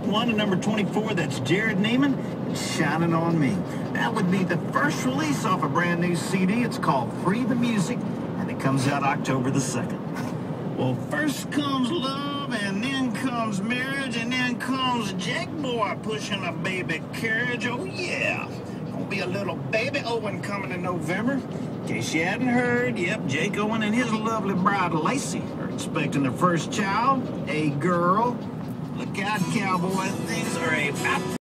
book one and number 24, that's Jared Neiman, Shining on Me. That would be the first release off a brand new CD. It's called Free the Music, and it comes out October the 2nd. Well, first comes love, and then comes marriage, and then comes Jake Boy pushing a baby carriage. Oh, yeah. Gonna be a little baby Owen coming in November. In case you hadn't heard, yep, Jake Owen and his lovely bride, Lacey, are expecting their first child, a girl. Look out, cowboy. Things are about